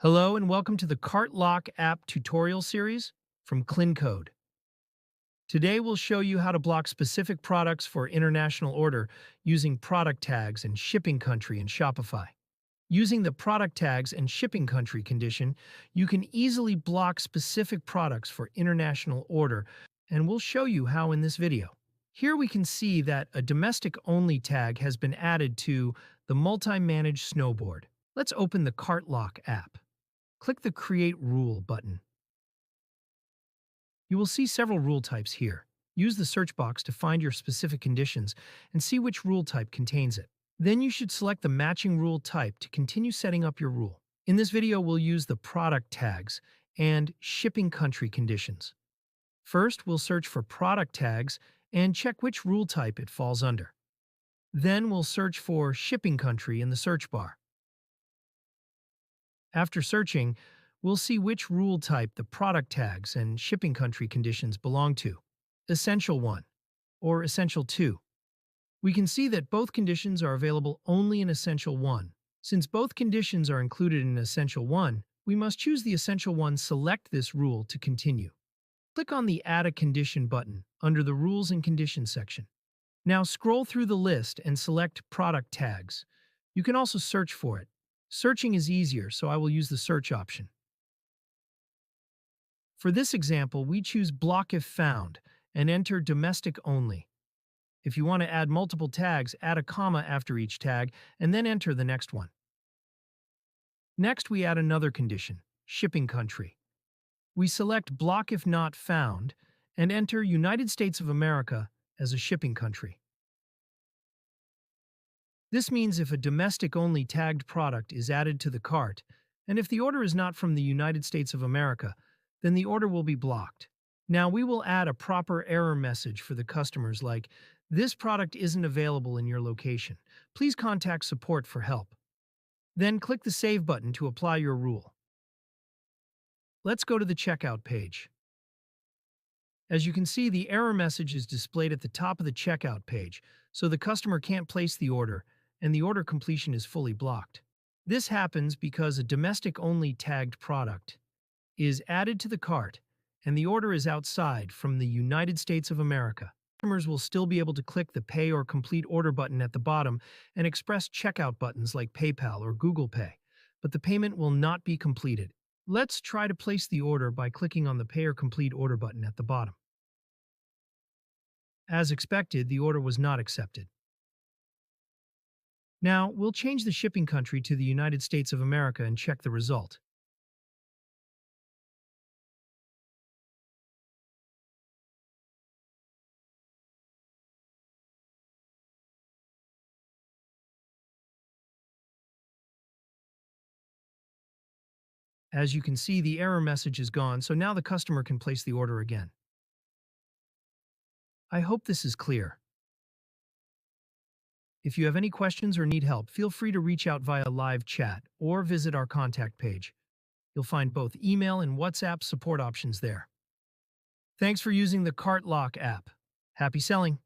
Hello and welcome to the Cart Lock app tutorial series from KlinKode. Today we'll show you how to block specific products for international order using product tags and shipping country in Shopify. Using the product tags and shipping country condition, you can easily block specific products for international order, and we'll show you how in this video. Here we can see that a domestic-only tag has been added to the multi-manage snowboard. Let's open the Cart Lock app. Click the Create Rule button. You will see several rule types here. Use the search box to find your specific conditions and see which rule type contains it. Then you should select the matching rule type to continue setting up your rule. In this video, we'll use the product tags and shipping country conditions. First, we'll search for product tags and check which rule type it falls under. Then we'll search for shipping country in the search bar. After searching, we'll see which rule type the product tags and shipping country conditions belong to, Essential 1 or Essential 2. We can see that both conditions are available only in Essential 1. Since both conditions are included in Essential 1, we must choose the Essential 1, select this rule to continue. Click on the Add a Condition button under the Rules and Conditions section. Now scroll through the list and select Product Tags. You can also search for it. Searching is easier, so I will use the search option. For this example, we choose Block if found and enter Domestic only. If you want to add multiple tags, add a comma after each tag and then enter the next one. Next, we add another condition, Shipping country. We select Block if not found and enter United States of America as a shipping country. This means if a domestic-only tagged product is added to the cart, and if the order is not from the United States of America, then the order will be blocked. Now we will add a proper error message for the customers like, "This product isn't available in your location. Please contact support for help." Then click the Save button to apply your rule. Let's go to the checkout page. As you can see, the error message is displayed at the top of the checkout page, so the customer can't place the order, and the order completion is fully blocked. This happens because a domestic-only tagged product is added to the cart, and the order is outside from the United States of America. Customers will still be able to click the Pay or Complete Order button at the bottom and express checkout buttons like PayPal or Google Pay, but the payment will not be completed. Let's try to place the order by clicking on the Pay or Complete Order button at the bottom. As expected, the order was not accepted. Now, we'll change the shipping country to the United States of America and check the result. As you can see, the error message is gone, so now the customer can place the order again. I hope this is clear. If you have any questions or need help, feel free to reach out via live chat or visit our contact page. You'll find both email and WhatsApp support options there. Thanks for using the Cart Lock app. Happy selling!